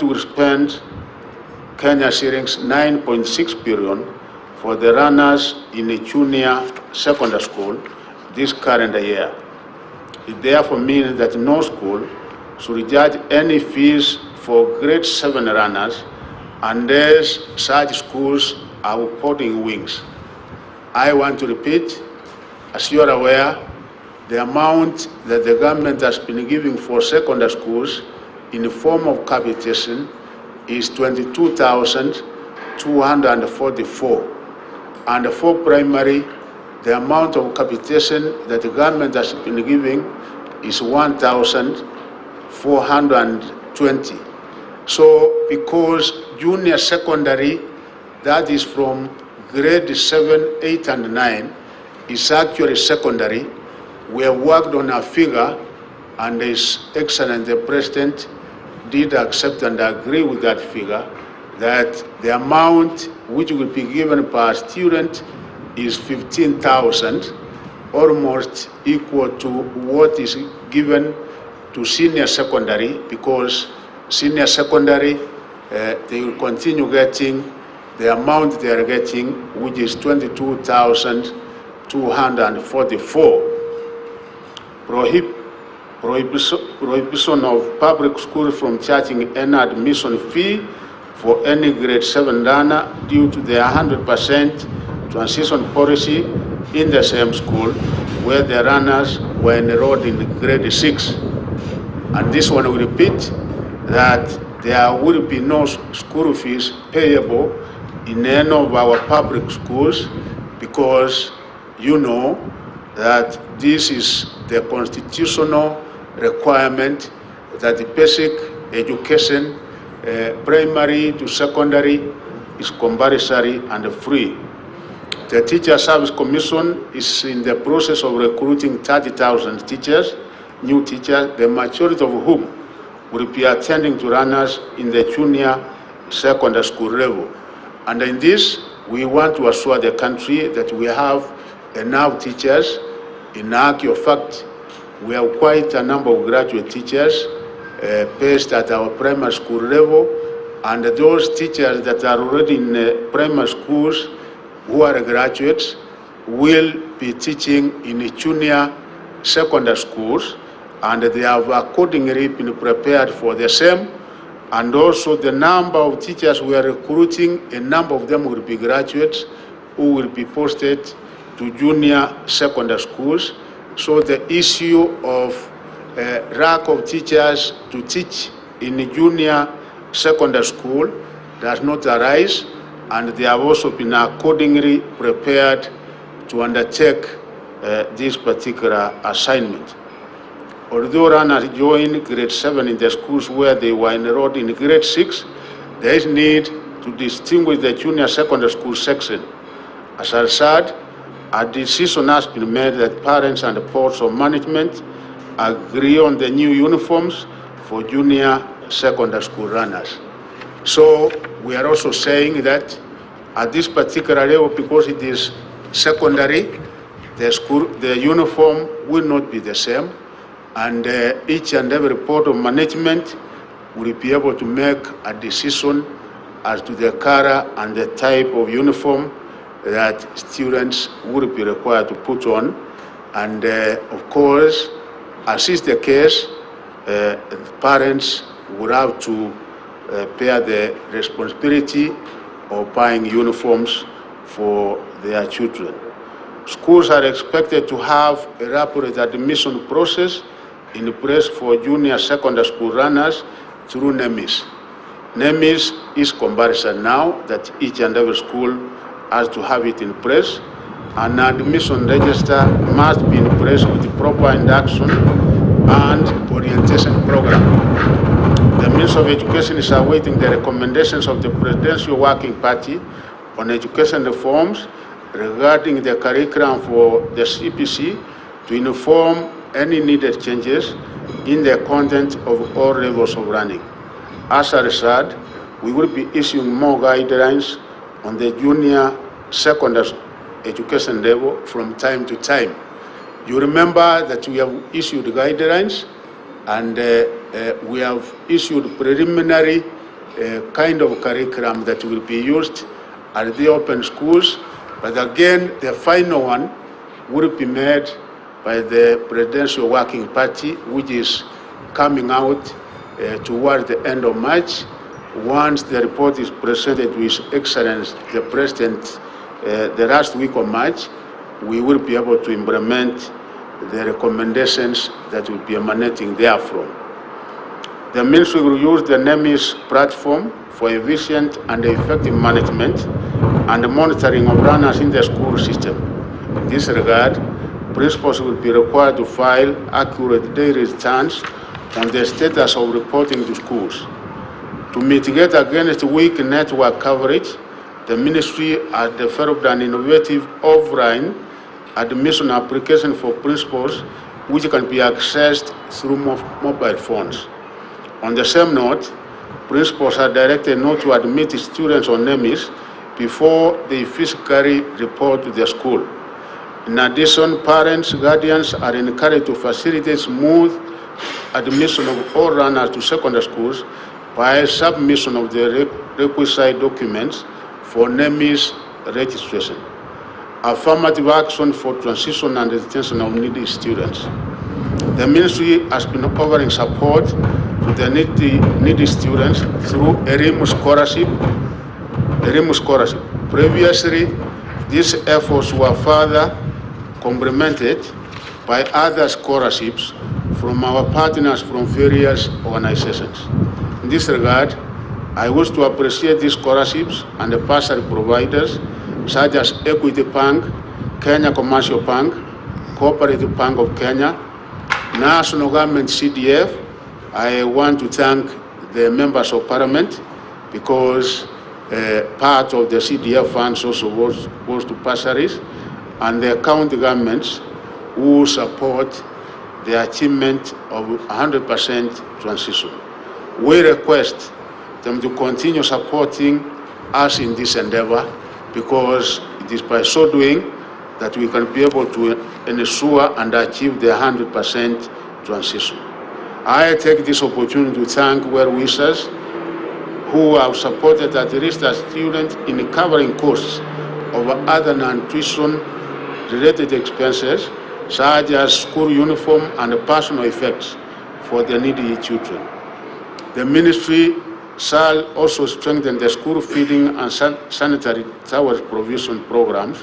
will spend Kenya shillings 9.6 billion for the runners in a junior secondary school this current year. It therefore means that no school should charge any fees for grade 7 runners unless such schools are reporting wings. I want to repeat, as you are aware, the amount that the government has been giving for secondary schools in the form of capitation is 22,244. And for primary, the amount of capitation that the government has been giving is 1,420. So because junior secondary, that is from grade 7, 8, and 9, is actually secondary, we have worked on a figure, and His Excellency the President did accept and agree with that figure, that the amount which will be given per student is 15,000, almost equal to what is given to senior secondary, because senior secondary, they will continue getting the amount they are getting, which is 22,244. Prohibition of public schools from charging any admission fee for any grade 7 learner due to the 100% transition policy in the same school where the runners were enrolled in grade 6. And this one will repeat that there will be no school fees payable in any of our public schools, because you know that this is the constitutional requirement that the basic education, primary to secondary, is compulsory and free. The Teacher Service Commission is in the process of recruiting 30,000 teachers, new teachers, the majority of whom will be attending to runners in the junior secondary school level. And in this, we want to assure the country that we have enough teachers. In actual fact, we have quite a number of graduate teachers based at our primary school level, and those teachers that are already in primary schools who are graduates will be teaching in junior secondary schools, and they have accordingly been prepared for the same. And also the number of teachers we are recruiting, a number of them will be graduates who will be posted to junior secondary schools. So the issue of lack of teachers to teach in junior secondary school does not arise, and they have also been accordingly prepared to undertake this particular assignment. Although runners join grade 7 in the schools where they were enrolled in grade 6, there is need to distinguish the junior secondary school section. As a result, a decision has been made that parents and the boards of management agree on the new uniforms for junior secondary school runners. So we are also saying that at this particular level, because it is secondary, the uniform will not be the same, and each and every board of management will be able to make a decision as to the color and the type of uniform that students will be required to put on. And of course, as is the case, parents will have to bear the responsibility of buying uniforms for their children. Schools are expected to have a rapid admission process in place for junior secondary school runners through NEMIS. NEMIS is compulsory now that each and every school has to have it in place. An admission register must be in place with proper induction and orientation program. The Ministry of Education is awaiting the recommendations of the Presidential Working Party on education reforms regarding the curriculum for the CPC to inform any needed changes in the content of all levels of learning. As a result, we will be issuing more guidelines on the junior secondary education level from time to time. You remember that we have issued guidelines, and we have issued preliminary kind of curriculum that will be used at the open schools. But again, the final one will be made by the Presidential Working Party, which is coming out towards the end of March. Once the report is presented to His Excellency the President the last week of March, we will be able to implement the recommendations that will be emanating therefrom. The Ministry will use the NEMIS platform for efficient and effective management and monitoring of runners in the school system. In this regard, principals will be required to file accurate daily returns on the status of reporting to schools. To mitigate against weak network coverage, the Ministry has developed an innovative offline admission application for principals which can be accessed through mobile phones. On the same note, principals are directed not to admit students on NEMIS before they physically report to their school. In addition, parents, guardians are encouraged to facilitate smooth admission of all runners to secondary schools by submission of the requisite documents for NEMIS registration. Affirmative action for transition and retention of needy students. The Ministry has been offering support to the needy students through a NEMIS scholarship. Previously, these efforts were further complemented by other scholarships from our partners from various organizations. In this regard, I wish to appreciate these scholarships and the bursary providers such as Equity Bank, Kenya Commercial Bank, Cooperative Bank of Kenya, National Government CDF. I want to thank the members of Parliament because part of the CDF funds also goes to bursaries, and the county governments who support the achievement of 100% transition. We request them to continue supporting us in this endeavor because it is by so doing that we can be able to ensure and achieve the 100% transition. I take this opportunity to thank well-wishers who have supported at least a student in covering costs of other non-tuition related expenses such as school uniform and personal effects for the needy children. The Ministry shall also strengthen the school feeding and sanitary towels provision programs